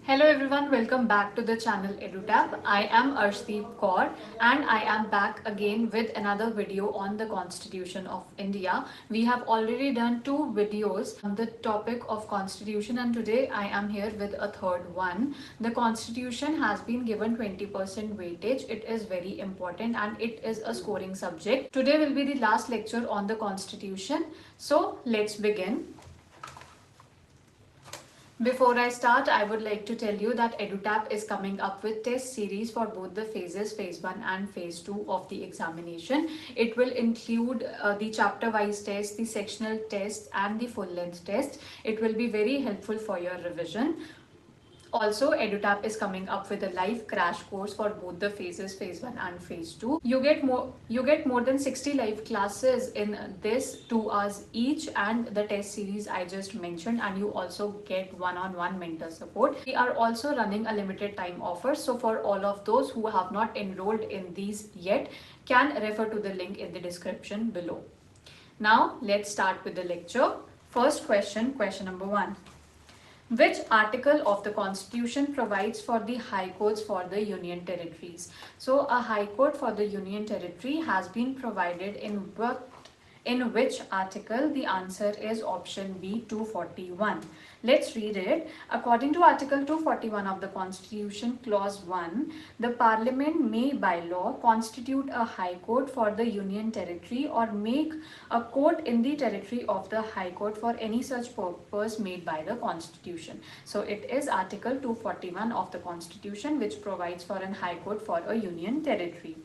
Hello everyone, welcome back to the channel EduTap. I am Arshdeep Kaur and I am back again with another video on the Constitution of India. We have already done two videos on the topic of Constitution and today I am here with a third one. The Constitution has been given 20% weightage. It is very important and it is a scoring subject. Today will be the last lecture on the Constitution. So let's begin. Before I start, I would like to tell you that EduTap is coming up with test series for both the phases, phase 1 and phase 2 of the examination. It will include the chapter-wise test, the sectional tests and the full-length test. It will be very helpful for your revision. Also, EduTap is coming up with a live crash course for both the phases, phase 1 and phase 2. You get more than 60 live classes in this 2 hours each and the test series I just mentioned, and you also get one-on-one mentor support. We are also running a limited time offer, so for all of those who have not enrolled in these yet can refer to the link in the description below. Now let's start with the lecture. First question number 1. Which article of the Constitution provides for the High Courts for the Union Territories? So a High Court for the Union Territory has been provided in which article? The answer is option B, 241. Let's read it. According to Article 241 of the Constitution, Clause 1, the Parliament may by law constitute a High Court for the Union Territory or make a court in the territory of the High Court for any such purpose made by the Constitution. So it is Article 241 of the Constitution which provides for an High Court for a Union Territory.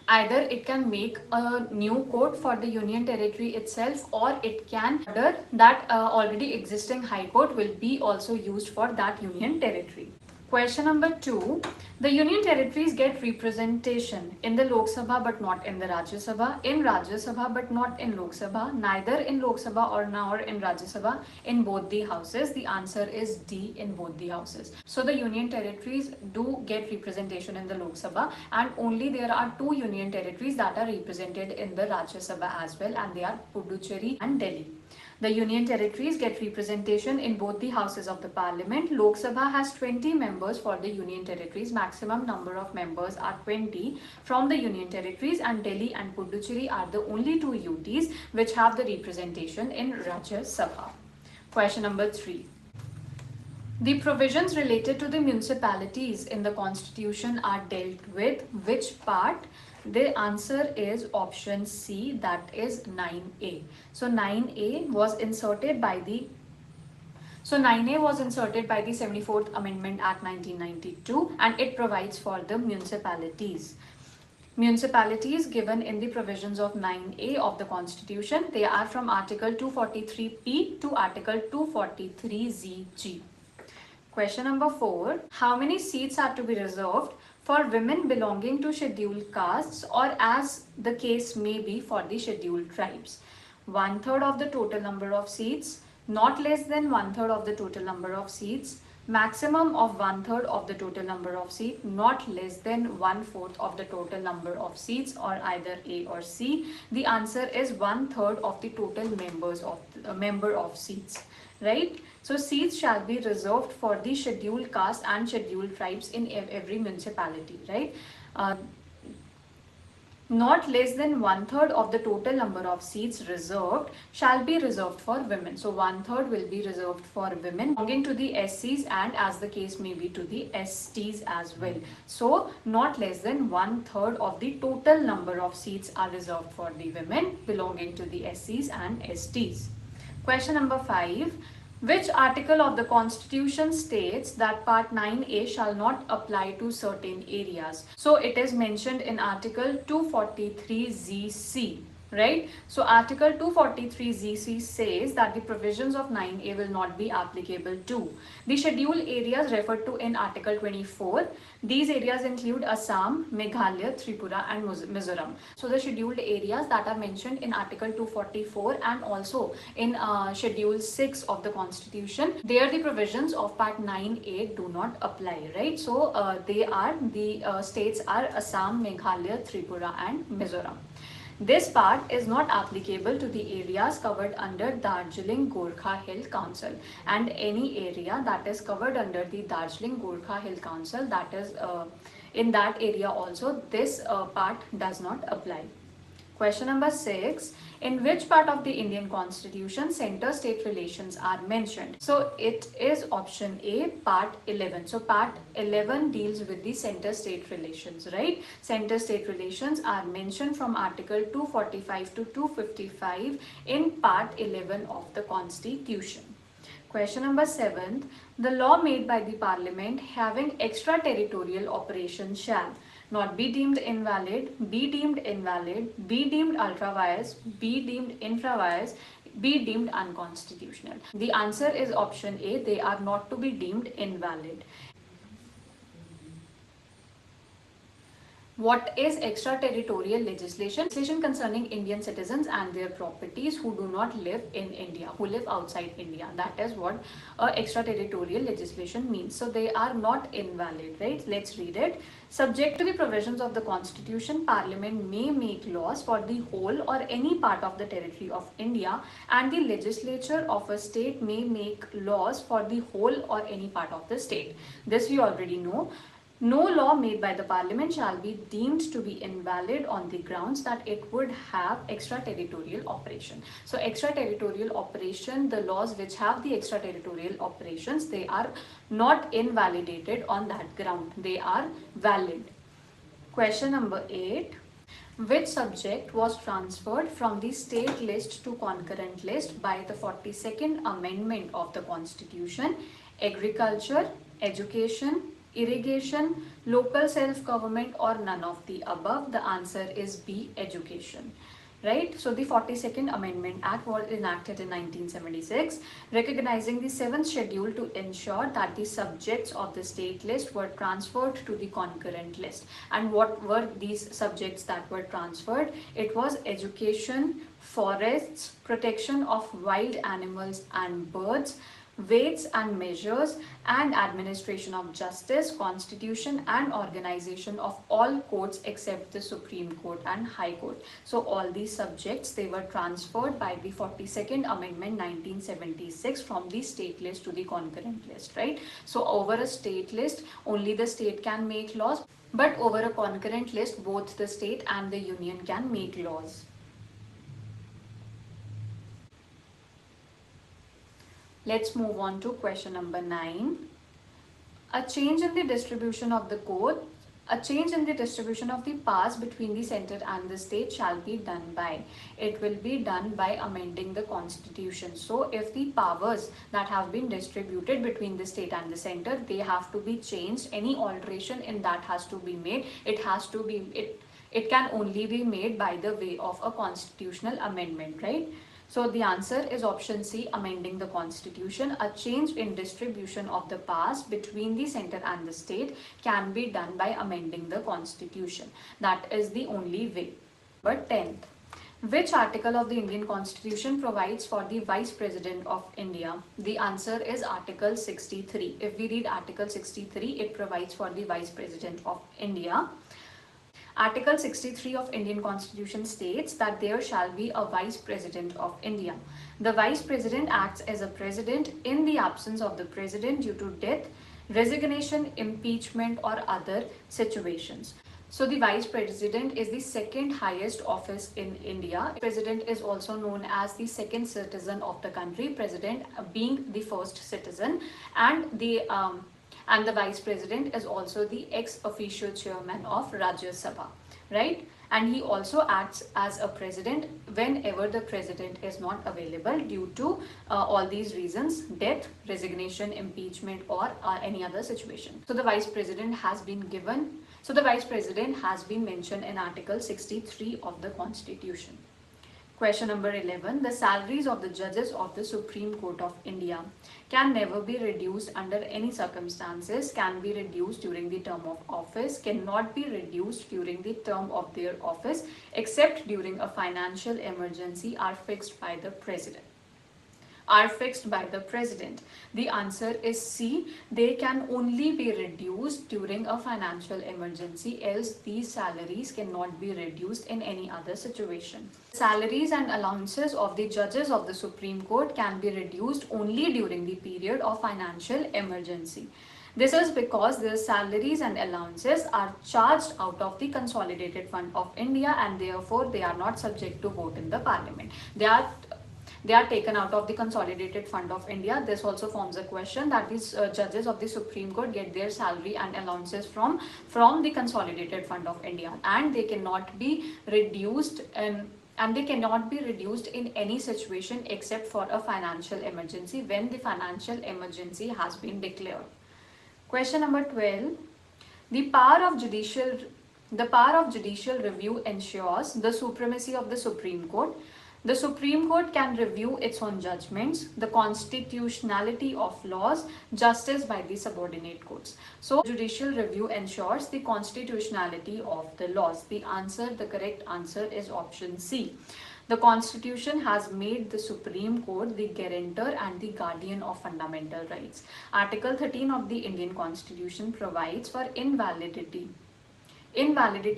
Either it can make a new court for the Union Territory itself, or it can order that already existing High Court will be also used for that Union Territory. Question number 2. The Union Territories get representation in the Lok Sabha but not in the Rajya Sabha, in Rajya Sabha but not in Lok Sabha, neither in Lok Sabha or nor in Rajya Sabha, in both the houses. The answer is D, in both the houses. So the Union Territories do get representation in the Lok Sabha, and only there are 2 Union Territories that are represented in the Rajya Sabha as well, and they are Puducherry and Delhi. The Union Territories get representation in both the houses of the Parliament. Lok Sabha has 20 members for the Union Territories. Maximum number of members are 20 from the Union Territories, and Delhi and Puducherry are the only 2 UTs which have the representation in Rajya Sabha. Question number 3. The provisions related to the municipalities in the Constitution are dealt with which part? The answer is option C, that is 9A. So 9A was inserted by the 74th Amendment Act 1992, and it provides for the municipalities. Municipalities given in the provisions of 9A of the Constitution, they are from Article 243P to Article 243ZG. Question number 4. How many seats are to be reserved for women belonging to scheduled castes, or as the case may be for the scheduled tribes? 1/3 of the total number of seats, not less than 1/3 of the total number of seats, maximum of 1/3 of the total number of seats, not less than 1/4 of the total number of seats, or either A or C. The answer is 1/3 of the total member of seats, right? So seats shall be reserved for the scheduled caste and scheduled tribes in every municipality, right? Not less than 1/3 of the total number of seats reserved shall be reserved for women. So 1/3 will be reserved for women belonging to the SCs, and as the case may be to the STs as well. So not less than 1/3 of the total number of seats are reserved for the women belonging to the SCs and STs. Question number 5. Which article of the Constitution states that Part 9A shall not apply to certain areas? So it is mentioned in Article 243ZC. Right? So Article 243ZC says that the provisions of 9A will not be applicable to the scheduled areas referred to in Article 24. These areas include Assam, Meghalaya, Tripura and Mizoram. So the scheduled areas that are mentioned in Article 244 and also in Schedule 6 of the Constitution, there the provisions of Part 9A do not apply, right? So the states are Assam, Meghalaya, Tripura and Mizoram. This part is not applicable to the areas covered under Darjeeling Gorkha Hill Council, and any area that is covered under the Darjeeling Gorkha Hill Council, that is in that area also this part does not apply. Question number 6. In which part of the Indian Constitution center-state relations are mentioned? So it is option A, part 11. So part 11 deals with the center-state relations, right? Center-state relations are mentioned from Article 245 to 255 in part 11 of the Constitution. Question number 7. The law made by the Parliament having extraterritorial operations shall not be deemed invalid, be deemed invalid, be deemed ultra-vires, be deemed infra-vires, be deemed unconstitutional. The answer is option A, they are not to be deemed invalid. What is extraterritorial legislation? Legislation concerning Indian citizens and their properties who do not live in India, who live outside India. That is what extraterritorial legislation means. So they are not invalid, right? Let's read it. Subject to the provisions of the Constitution, Parliament may make laws for the whole or any part of the territory of India, and the legislature of a state may make laws for the whole or any part of the state. This we already know. No law made by the Parliament shall be deemed to be invalid on the grounds that it would have extraterritorial operation. So extraterritorial operation, the laws which have the extraterritorial operations, they are not invalidated on that ground. They are valid. Question number 8. Which subject was transferred from the state list to concurrent list by the 42nd Amendment of the Constitution? Agriculture, education, irrigation, local self-government, or none of the above? The answer is B, education. Right? So the 42nd Amendment Act was enacted in 1976, recognizing the 7th schedule to ensure that the subjects of the state list were transferred to the concurrent list. And what were these subjects that were transferred? It was education, forests, protection of wild animals and birds, weights and measures, and administration of justice, constitution and organization of all courts except the Supreme Court and High Court. So all these subjects, they were transferred by the 42nd Amendment 1976 from the state list to the concurrent list, right? So over a state list, only the state can make laws, but over a concurrent list, both the state and the union can make laws. Let's move on to question number 9. A change in the distribution of the powers between the center and the state shall be done by. It will be done by amending the Constitution. So if the powers that have been distributed between the state and the center, they have to be changed. Any alteration in that has to be made. It can only be made by the way of a constitutional amendment, right? So the answer is option C, amending the Constitution. A change in distribution of the powers between the center and the state can be done by amending the Constitution. That is the only way. But 10th. Which article of the Indian Constitution provides for the Vice President of India? The answer is Article 63. If we read Article 63, it provides for the Vice President of India. Article 63 of Indian Constitution states that there shall be a Vice President of India. The Vice President acts as a President in the absence of the President due to death, resignation, impeachment, or other situations. So the Vice President is the second highest office in India. President is also known as the second citizen of the country, President being the first citizen, and the Vice President is also the ex-officio chairman of Rajya Sabha, right? And he also acts as a president whenever the president is not available due to all these reasons: death, resignation, impeachment, or any other situation. So the Vice President has been mentioned in Article 63 of the Constitution. Question number 11. The salaries of the judges of the Supreme Court of India can never be reduced under any circumstances, can be reduced during the term of office, cannot be reduced during the term of their office, except during a financial emergency, are fixed by the President. are fixed by the president? The answer is C. They can only be reduced during a financial emergency, else these salaries cannot be reduced in any other situation. Salaries and allowances of the judges of the Supreme Court can be reduced only during the period of financial emergency. This is because their salaries and allowances are charged out of the Consolidated Fund of India, and therefore they are not subject to vote in the parliament. They are taken out of the Consolidated Fund of India. This also forms a question that these judges of the Supreme Court get their salary and allowances from the Consolidated Fund of India, and they cannot be reduced and they cannot be reduced in any situation except for a financial emergency, when the financial emergency has been declared. Question number 12. The power of judicial review ensures the supremacy of the Supreme Court. The Supreme Court can review its own judgments, the constitutionality of laws, justice by the subordinate courts. So, judicial review ensures the constitutionality of the laws. The correct answer is option C. The Constitution has made the Supreme Court the guarantor and the guardian of fundamental rights. Article 13 of the Indian Constitution provides for invalidity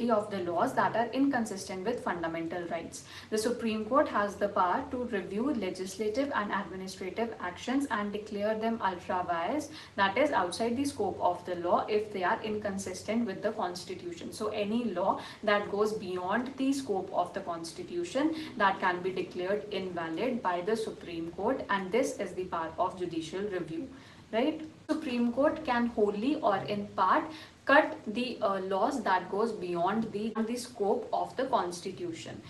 of the laws that are inconsistent with fundamental rights. The Supreme Court has the power to review legislative and administrative actions and declare them ultra vires, that is outside the scope of the law, if they are inconsistent with the Constitution. So any law that goes beyond the scope of the Constitution, that can be declared invalid by the Supreme Court, and this is the power of judicial review. Right? Supreme Court can wholly or in part cut the laws that goes beyond the scope of the Constitution.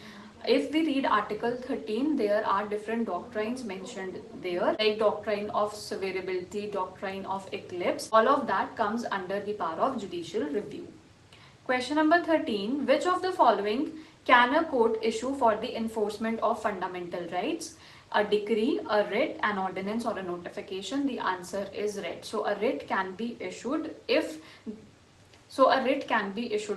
If we read Article 13, there are different doctrines mentioned there, like doctrine of severability, doctrine of eclipse. All of that comes under the power of judicial review. Question number 13. Which of the following can a court issue for the enforcement of fundamental rights? A decree, a writ, an ordinance, or a notification? The answer is writ. So a writ can be issued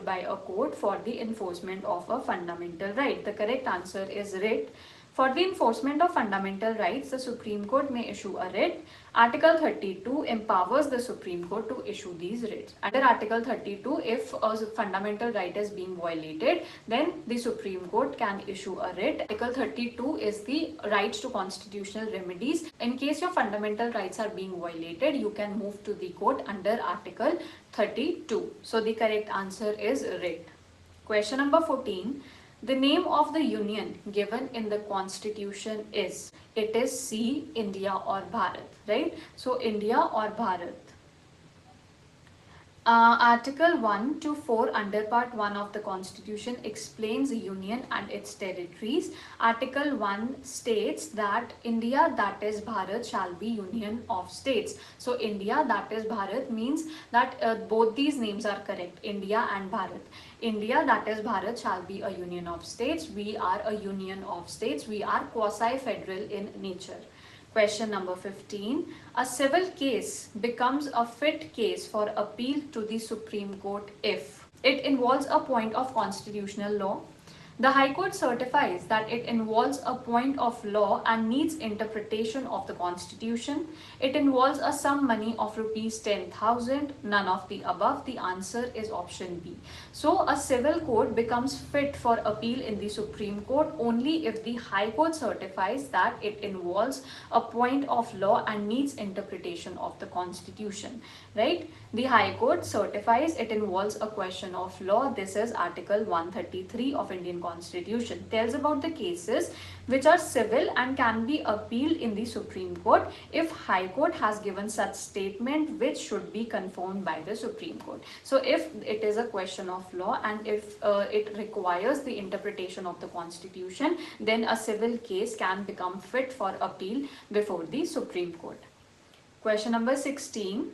by a court for the enforcement of a fundamental right. The correct answer is writ. For the enforcement of fundamental rights, the Supreme Court may issue a writ. Article 32 empowers the Supreme Court to issue these writs. Under Article 32, if a fundamental right is being violated, then the Supreme Court can issue a writ. Article 32 is the rights to constitutional remedies. In case your fundamental rights are being violated, you can move to the court under Article 32. So the correct answer is writ. Question number 14. The name of the union given in the Constitution is, it is C, India or Bharat, right? So India or Bharat. Article 1 to 4 under Part 1 of the Constitution explains the union and its territories. Article 1 states that India, that is Bharat, shall be union of states. So India, that is Bharat, means that both these names are correct, India and Bharat. India, that is Bharat, shall be a union of states. We are a union of states. We are quasi-federal in nature. Question number 15. A civil case becomes a fit case for appeal to the Supreme Court if it involves a point of constitutional law, the High Court certifies that it involves a point of law and needs interpretation of the Constitution, it involves a sum money of rupees 10,000, none of the above. The answer is option B. So a civil court becomes fit for appeal in the Supreme Court only if the High Court certifies that it involves a point of law and needs interpretation of the Constitution, right? The High Court certifies it involves a question of law. This is Article 133 of Indian Constitution. Tells about the cases which are civil and can be appealed in the Supreme Court if High Court has given such statement which should be confirmed by the Supreme Court. So if it is a question of law and if it requires the interpretation of the Constitution, then a civil case can become fit for appeal before the Supreme Court. Question number 16.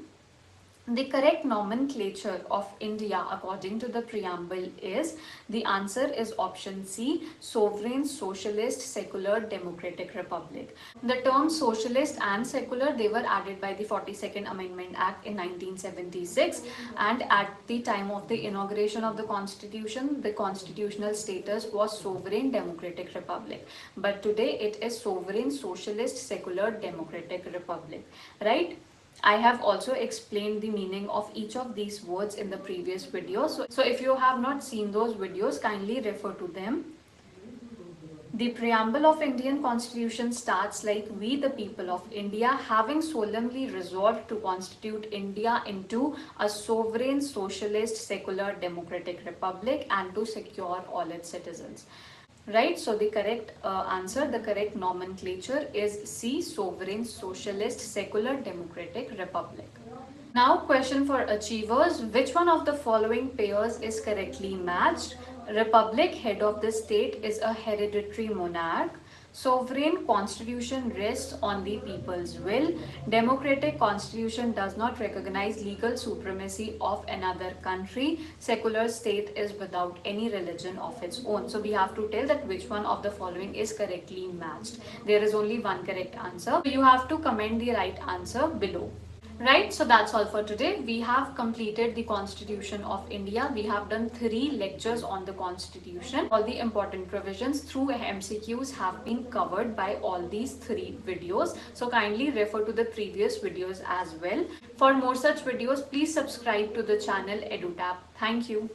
The correct nomenclature of India according to the preamble is, the answer is option C, sovereign, socialist, secular, democratic republic. The terms socialist and secular, they were added by the 42nd Amendment Act in 1976, and at the time of the inauguration of the constitution, the constitutional status was sovereign democratic republic. But today it is sovereign, socialist, secular, democratic republic, right? I have also explained the meaning of each of these words in the previous video. So if you have not seen those videos, kindly refer to them. The preamble of Indian Constitution starts like, we the people of India having solemnly resolved to constitute India into a sovereign, socialist, secular, democratic republic and to secure all its citizens. Right, so the correct answer, the correct nomenclature is C, sovereign, socialist, secular, democratic republic. Now question for achievers, which one of the following pairs is correctly matched? Republic, head of the state is a hereditary monarch. Sovereign, constitution rests on the people's will. Democratic, constitution does not recognize legal supremacy of another country. Secular, state is without any religion of its own. So we have to tell that which one of the following is correctly matched. There is only one correct answer. You have to comment the right answer below. Right, so that's all for today. We have completed the Constitution of India. We have done 3 lectures on the Constitution. All the important provisions through MCQs have been covered by all these 3 videos. So kindly refer to the previous videos as well. For more such videos, please subscribe to the channel EduTap. Thank you.